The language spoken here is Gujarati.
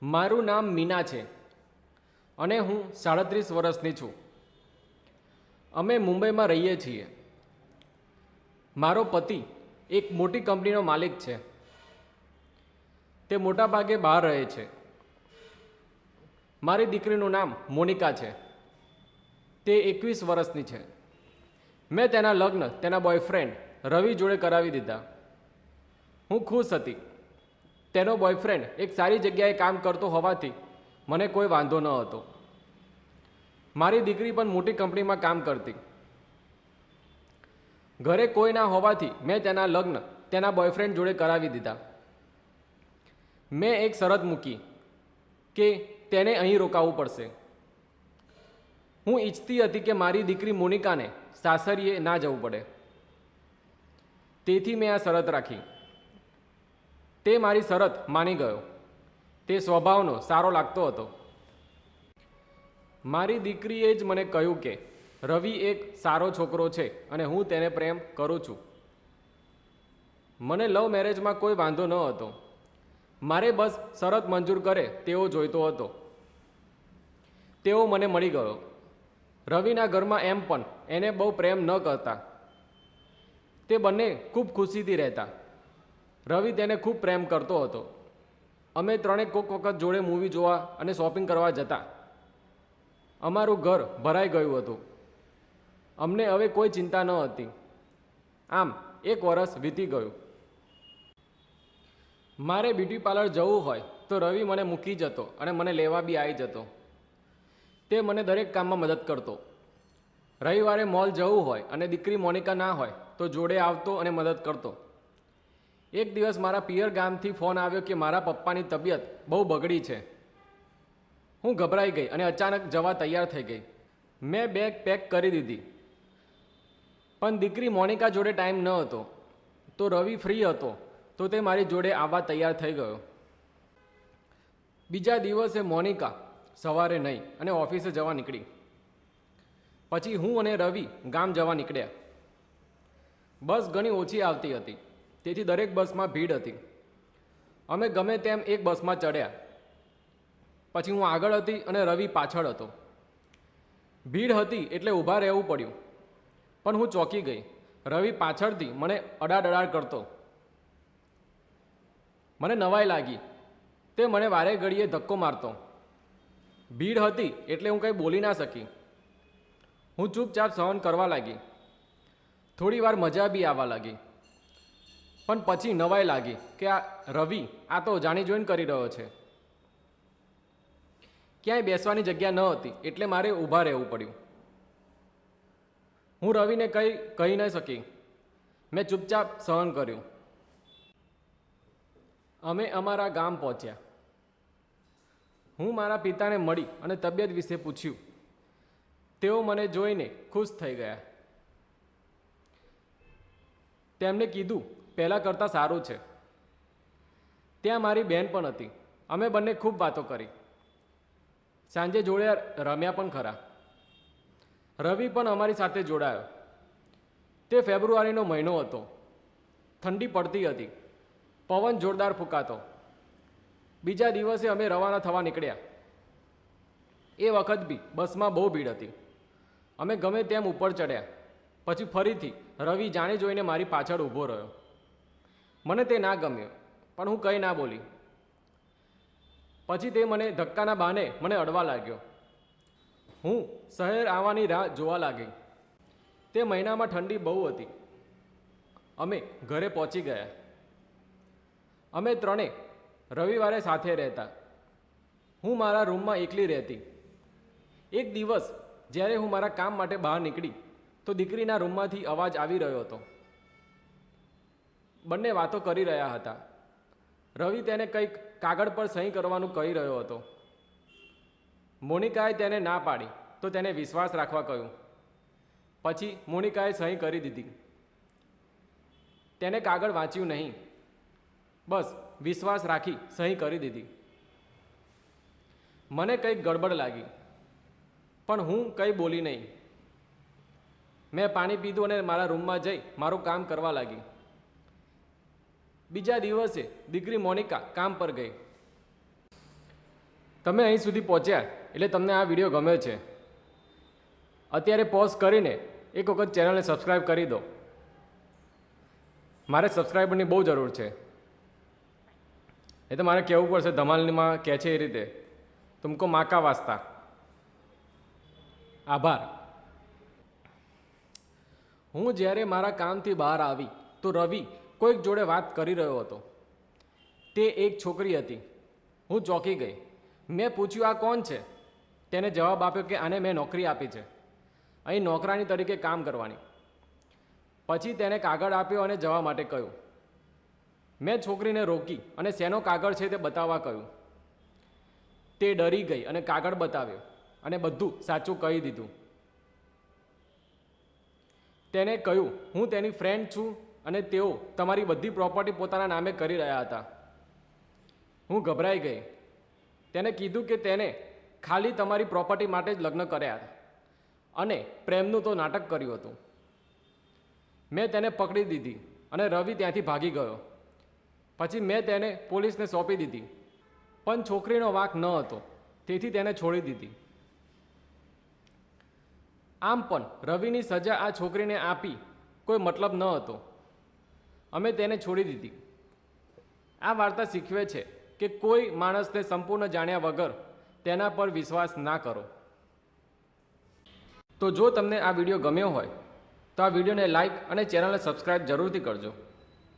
મારું નામ મીના છે અને હું 37 વર્ષની છું. અમે મુંબઈમાં રહીએ છીએ. મારો પતિ એક મોટી કંપનીનો માલિક છે. તે મોટાભાગે બહાર રહે છે. મારી દીકરીનું નામ મોનિકા છે. તે 21 વર્ષની છે. મેં તેના લગ્ન તેના બોયફ્રેન્ડ રવિ જોડે કરાવી દીધા. હું ખુશ હતી. તેનો બોયફ્રેન્ડ એક સારી જગ્યાએ કામ કરતો હોવાથી મને કોઈ વાંધો ન હતો. મારી દીકરી પણ મોટી કંપનીમાં કામ કરતી. ઘરે કોઈ ના હોવાથી મેં તેના લગ્ન તેના બોયફ્રેન્ડ જોડે કરાવી દીધા. મેં એક શરત મૂકી કે તેને અહીં રોકાવું પડશે. હું ઈચ્છતી હતી કે મારી દીકરી મોનિકાને સાસરીએ ના જવું પડે. તેથી મેં આ શરત રાખી. તે મારી શરત માની ગયો. તે સ્વભાવનો સારો લાગતો હતો. મારી દીકરીએ જ મને કહ્યું કે રવિ એક સારો છોકરો છે અને હું તેને પ્રેમ કરું છું. મને લવ મેરેજમાં કોઈ વાંધો ન હતો. મારે બસ શરત મંજૂર કરે તેવો જોઈતો હતો. તેઓ મને મળી ગયો. રવિના ઘરમાં એમ પણ એને બહુ પ્રેમ ન કરતા. તે બંને ખૂબ ખુશીથી રહેતા. રવિ તેને ખૂબ પ્રેમ કરતો હતો. અમે ત્રણેક કોક વખત જોડે મૂવી જોવા અને શોપિંગ કરવા જતા. અમારું ઘર ભરાઈ ગયું હતું. અમને હવે કોઈ ચિંતા ન હતી. આમ 1 વર્ષ વીતી ગયું. મારે બ્યુટી પાર્લર જવું હોય તો રવિ મને મૂકી જતો અને મને લેવા બી આવી જતો. તે મને દરેક કામમાં મદદ કરતો. રવિવારે મોલ જવું હોય અને દીકરી મોનિકા ના હોય તો જોડે આવતો અને મદદ કરતો. એક દિવસ મારા પિયર ગામથી ફોન આવ્યો કે મારા પપ્પાની તબિયત બહુ બગડી છે. હું ગભરાઈ ગઈ અને અચાનક જવા તૈયાર થઈ ગઈ. મેં બેગ પેક કરી દીધી. પણ દીકરી મોનિકા જોડે ટાઈમ ન હતો. તો રવિ ફ્રી હતો તો તે મારી જોડે આવવા તૈયાર થઈ ગયો. બીજા દિવસે મોનિકા સવારે નહીં અને ઓફિસે જવા નીકળી. પછી હું અને રવિ ગામ જવા નીકળ્યા. બસ ઘણી ઓછી આવતી હતી. તેથી દરેક બસમાં ભીડ હતી. અમે ગમે તેમ એક બસમાં ચડ્યા. પછી હું આગળ હતી અને રવિ પાછળ હતો. ભીડ હતી એટલે ઊભા રહેવું પડ્યું. પણ હું ચોંકી ગઈ. રવિ પાછળથી મને અડાડડાડ કરતો. મને નવાઈ લાગી. તે મને વારે ઘડીએ ધક્કો મારતો. ભીડ હતી એટલે હું કંઈ બોલી ના શકી. હું ચૂપચાપ સહન કરવા લાગી. થોડી વાર મજા બી આવવા લાગી. પણ પછી નવાઈ લાગી કે આ રવિ આ તો જાણી જોઈને કરી રહ્યો છે. ક્યાંય બેસવાની જગ્યા ન હતી એટલે મારે ઊભા રહેવું પડ્યું. હું રવિને કંઈ કહી ન શકી. મેં ચૂપચાપ સહન કર્યું. અમે અમારા ગામ પહોંચ્યા. હું મારા પિતાને મળી અને તબિયત વિશે પૂછ્યું. તેઓ મને જોઈને ખુશ થઈ ગયા. તેમણે કીધું પહેલાં કરતાં સારું છે. ત્યાં મારી બહેન પણ હતી. અમે બંને ખૂબ વાતો કરી. સાંજે જોડે રમ્યા પણ ખરા. રવિ પણ અમારી સાથે જોડાયો. તે ફેબ્રુઆરીનો મહિનો હતો. ઠંડી પડતી હતી. પવન જોરદાર ફૂંકાતો. બીજા દિવસે અમે રવાના થવા નીકળ્યા. એ વખત બી બસમાં બહુ ભીડ હતી. અમે ગમે તેમ ઉપર ચડ્યા. પછી ફરીથી રવિ જાણી જોઈને મારી પાછળ ઊભો રહ્યો. મને તે ના ગમ્યું પણ હું કંઈ ના બોલી. પછી તે મને ધક્કાના બહાને મને અડવા લાગ્યો. હું શહેર આવવાની રાહ જોવા લાગી. તે મહિનામાં ઠંડી બહુ હતી. અમે ઘરે પહોંચી ગયા. અમે ત્રણે રવિવારે સાથે રહેતા. હું મારા રૂમમાં એકલી રહેતી. એક દિવસ જ્યારે હું મારા કામ માટે બહાર નીકળી તો દીકરીના રૂમમાંથી અવાજ આવી રહ્યો હતો. બંને વાતો કરી રહ્યા હતા. રવિ તેને કંઈક કાગળ પર સહી કરવાનું કહી રહ્યો હતો. મોનિકાએ તેને ના પાડી તો તેને વિશ્વાસ રાખવા કહ્યું. પછી મોનિકાએ સહી કરી દીધી. તેને કાગળ વાંચ્યું નહીં. બસ વિશ્વાસ રાખી સહી કરી દીધી. મને કંઈક ગડબડ લાગી પણ હું કંઈ બોલી નહીં. મેં પાણી પીધું અને મારા રૂમમાં જઈ મારું કામ કરવા લાગી. બીજા દિવસે દીકરી મોનિકા કામ પર ગઈ. તમે અહીં સુધી પહોંચ્યા એટલે તમને આ વિડીયો ગમ્યો છે. અત્યારે પોઝ કરીને એક વખત ચેનલને સબસ્ક્રાઈબ કરી દો. મારે સબસ્ક્રાઈબરની બહુ જરૂર છે. એ તો મારે કહેવું પડશે, ધમાલમાં કહે છે એ રીતે, તુમકો માકા વાસ્તા. આભાર. હું જ્યારે મારા કામથી બહાર આવી તો રવિ કોઈક જોડે વાત કરી રહ્યો હતો. તે એક છોકરી હતી. હું ચોંકી ગઈ. મેં પૂછ્યું, આ કોણ છે? તેને જવાબ આપ્યો કે આને મેં નોકરી આપી છે, અહીં નોકરાની તરીકે કામ કરવાની. પછી તેને કાગળ આપ્યો અને જવા માટે કહ્યું. મેં છોકરીને રોકી અને શેનો કાગળ છે તે બતાવવા કહ્યું. તે ડરી ગઈ અને કાગળ બતાવ્યો અને બધું સાચું કહી દીધું. તેને કહ્યું, હું તેની ફ્રેન્ડ છું અને તેઓ તમારી બધી પ્રોપર્ટી પોતાના નામે કરી રહ્યા હતા. હું ગભરાઈ ગઈ. તેને કીધું કે તેને ખાલી તમારી પ્રોપર્ટી માટે જ લગ્ન કર્યા હતા અને પ્રેમનું તો નાટક કર્યું હતું. મેં તેને પકડી દીધી અને રવિ ત્યાંથી ભાગી ગયો. પછી મેં તેને પોલીસને સોંપી દીધી, પણ છોકરીનો વાંક ન હતો, તેથી તેને છોડી દીધી. આમ પણ રવિની સજા આ છોકરીને આપી કોઈ મતલબ ન હતો. અમે તેને છોડી દીધી. આ વાર્તા શીખવે છે કે કોઈ માણસને સંપૂર્ણ જાણ્યા વગર તેના પર વિશ્વાસ ના કરો. તો જો તમને આ વિડીયો ગમ્યો હોય તો આ વિડીયોને લાઈક અને ચેનલને સબસ્ક્રાઈબ જરૂરથી કરજો.